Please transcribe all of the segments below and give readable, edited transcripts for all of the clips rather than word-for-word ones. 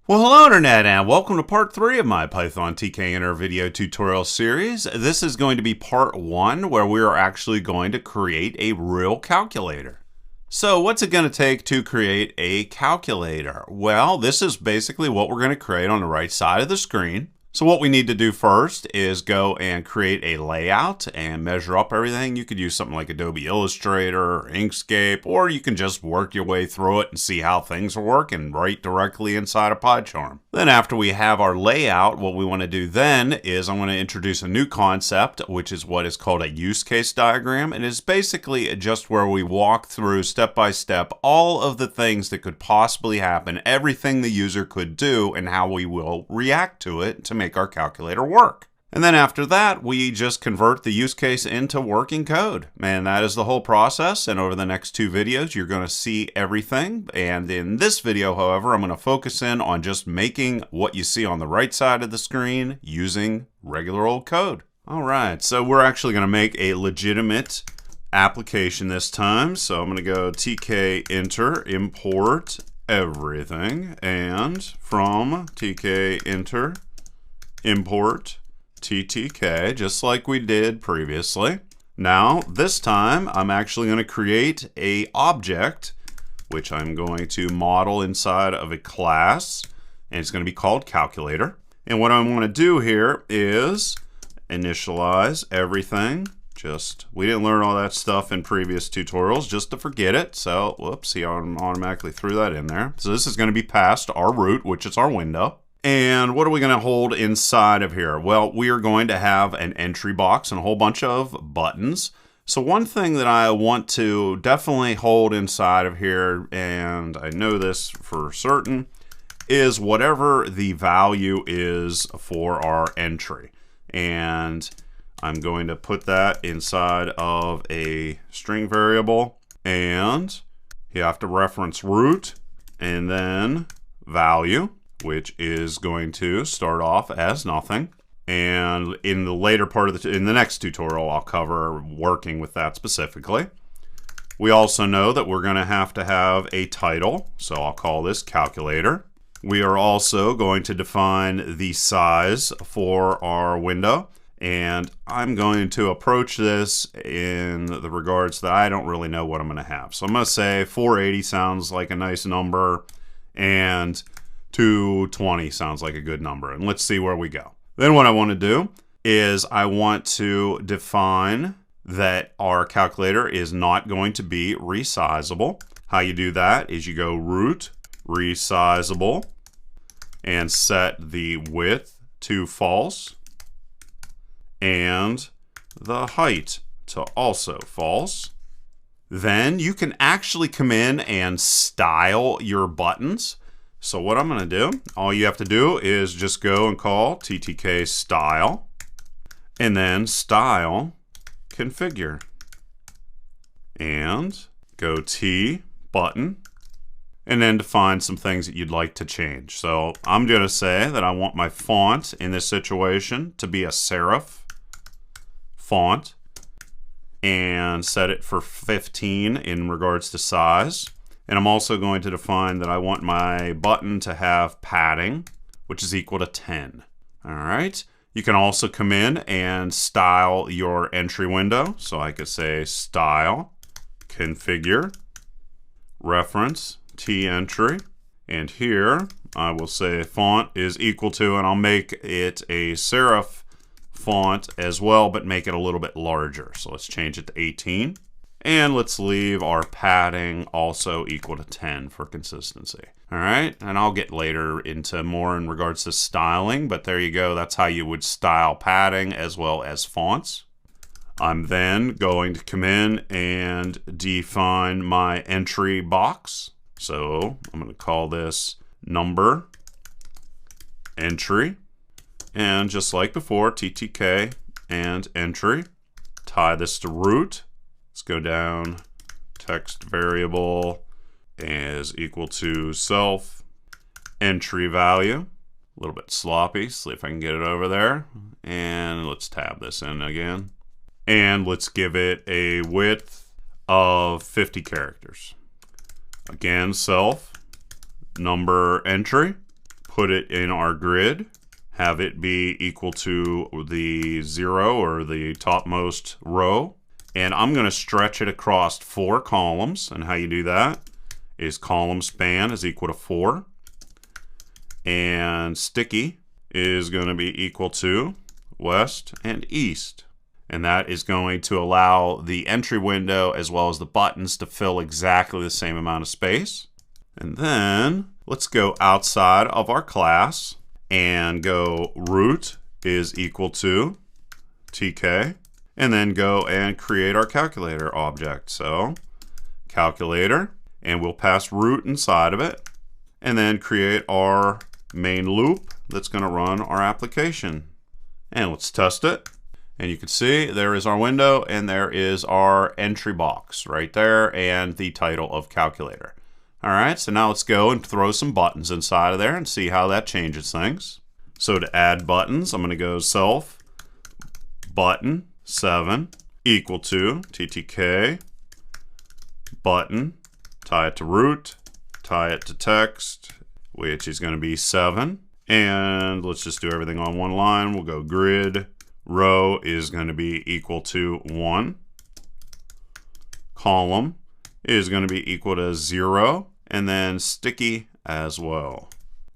Well, hello Internet, and welcome to part 3 of my Python Tkinter video tutorial series. This is going to be part 1, where we are actually going to create a real calculator. So what's it going to take to create a calculator? Well, this is basically what we're going to create on the right side of the screen. So what we need to do first is go and create a layout and measure up everything. You could use something like Adobe Illustrator or Inkscape, or you can just work your way through it and see how things are working right directly inside of PyCharm. Then after we have our layout, what we want to do then is I'm going to introduce a new concept, which is what is called a use case diagram. And it's basically just where we walk through step by step all of the things that could possibly happen, everything the user could do, and how we will react to it to make our calculator work. And then after that, we just convert the use case into working code. And that is the whole process. And over the next 2 videos, you're going to see everything. And in this video, however, I'm going to focus in on just making what you see on the right side of the screen using regular old code. All right, so we're actually going to make a legitimate application this time. So I'm going to go Tkinter import everything, and from Tkinter import TTK, just like we did previously. Now, this time, I'm actually going to create a object, which I'm going to model inside of a class, and it's going to be called calculator. And what I want to do here is initialize everything. We didn't learn all that stuff in previous tutorials, just to forget it. So, whoops, he automatically threw that in there. So this is going to be passed our root, which is our window. And what are we going to hold inside of here? Well, we are going to have an entry box and a whole bunch of buttons. So one thing that I want to definitely hold inside of here, and I know this for certain, is whatever the value is for our entry. And I'm going to put that inside of a string variable, and you have to reference root and then value, which is going to start off as nothing. And in the later part of in the next tutorial, I'll cover working with that specifically. We also know that we're going to have a title, so I'll call this calculator. We are also going to define the size for our window, and I'm going to approach this in the regards that I don't really know what I'm going to have. So I'm going to say 480 sounds like a nice number, and 220 sounds like a good number, and let's see where we go. Then what I want to do is I want to define that our calculator is not going to be resizable. How you do that is you go root resizable and set the width to false and the height to also false. Then you can actually come in and style your buttons. So what I'm going to do, all you have to do is just go and call TTK style and then style configure and go T button and then define some things that you'd like to change. So I'm going to say that I want my font in this situation to be a serif font and set it for 15 in regards to size. And I'm also going to define that I want my button to have padding, which is equal to 10. All right. You can also come in and style your entry window. So I could say style, configure, reference, tentry. And here I will say font is equal to, and I'll make it a serif font as well, but make it a little bit larger. So let's change it to 18. And let's leave our padding also equal to 10 for consistency. All right, and I'll get later into more in regards to styling, but there you go. That's how you would style padding as well as fonts. I'm then going to come in and define my entry box. So I'm going to call this number entry. And just like before, TTK and entry. Tie this to root. Let's go down, text variable is equal to self entry value. A little bit sloppy, see if I can get it over there. And let's tab this in again. And let's give it a width of 50 characters. Again, self number entry, put it in our grid, have it be equal to the 0 or the topmost row. And I'm going to stretch it across 4 columns. And how you do that is column span is equal to 4. And sticky is going to be equal to west and east. And that is going to allow the entry window as well as the buttons to fill exactly the same amount of space. And then let's go outside of our class and go root is equal to TK, and then go and create our calculator object. So calculator, and we'll pass root inside of it, and then create our main loop that's going to run our application. And let's test it. And you can see there is our window, and there is our entry box right there, and the title of calculator. All right, so now let's go and throw some buttons inside of there and see how that changes things. So to add buttons, I'm going to go self button 7 equal to TTK button, tie it to root, tie it to text, which is going to be 7. And let's just do everything on one line. We'll go grid. Row is going to be equal to 1. Column is going to be equal to 0. And then sticky as well.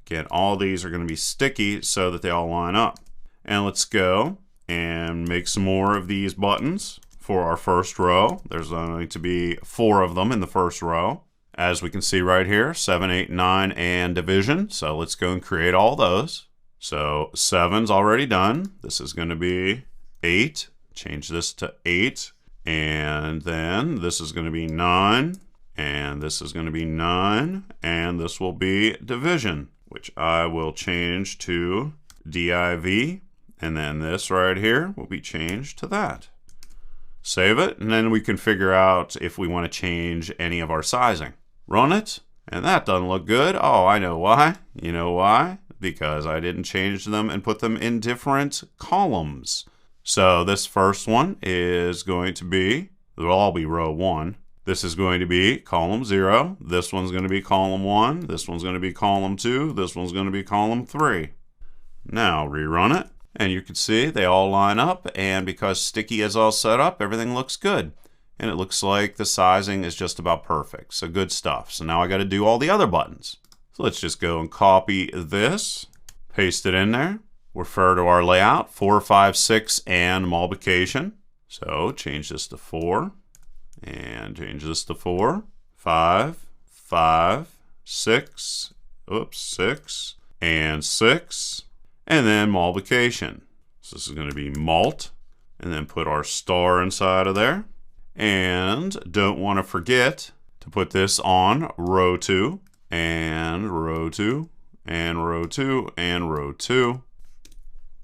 Again, all these are going to be sticky so that they all line up. And let's go and make some more of these buttons for our first row. There's going to be 4 of them in the first row. As we can see right here, 7, 8, 9, and division. So let's go and create all those. So 7's already done. This is going to be 8. Change this to 8. And then this is going to be 9. And this is going to be 9. And this will be division, which I will change to div. And then this right here will be changed to that. Save it. And then we can figure out if we want to change any of our sizing. Run it. And that doesn't look good. Oh, I know why. You know why? Because I didn't change them and put them in different columns. So this first one is going to be, they'll all be row 1. This is going to be column 0. This one's going to be column 1. This one's going to be column 2. This one's going to be column 3. Now rerun it. And you can see they all line up. And because sticky is all set up, everything looks good. And it looks like the sizing is just about perfect. So good stuff. So now I got to do all the other buttons. So let's just go and copy this, paste it in there, refer to our layout, 4, 5, 6, and multiplication. So change this to 4, and change this to 4, 5, 5, 6, 6, and 6, and then multiplication. So this is going to be mult, and then put our star inside of there. And don't want to forget to put this on row 2. And row 2, and row 2, and row 2.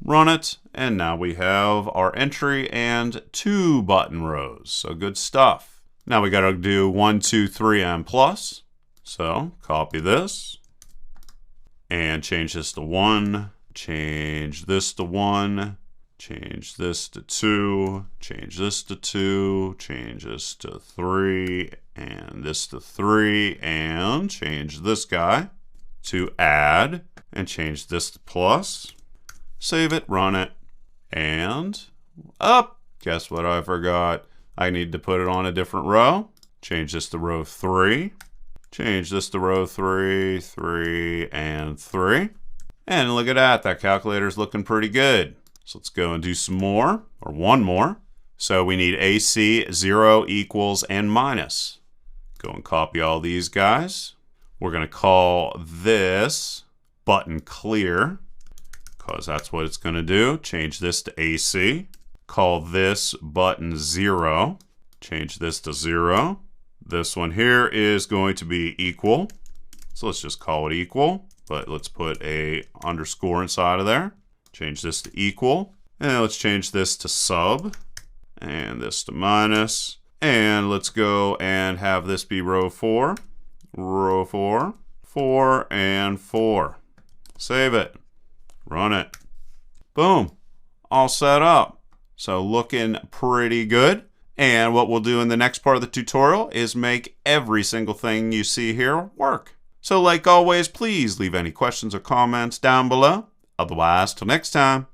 Run it, and now we have our entry and 2 button rows. So good stuff. Now we got to do 1, 2, 3, and plus. So copy this and change this to 1, change this to 1, change this to 2, change this to 2, change this to 3, and this to 3, and change this guy to add, and change this to plus. Save it, run it, and up. Guess what I forgot? I need to put it on a different row. Change this to row 3. Change this to row 3, 3, and 3. And look at that, that calculator's looking pretty good. So let's go and do some more, or one more. So we need AC, 0, equals, and minus. Go and copy all these guys. We're going to call this button clear, because that's what it's going to do. Change this to AC. Call this button 0. Change this to 0. This one here is going to be equal. So let's just call it equal, but let's put a underscore inside of there. Change this to equal. And let's change this to sub. And this to minus. And let's go and have this be row 4. Row 4. 4 and 4. Save it. Run it. Boom. All set up. So looking pretty good. And what we'll do in the next part of the tutorial is make every single thing you see here work. So like always, please leave any questions or comments down below. Otherwise, till next time.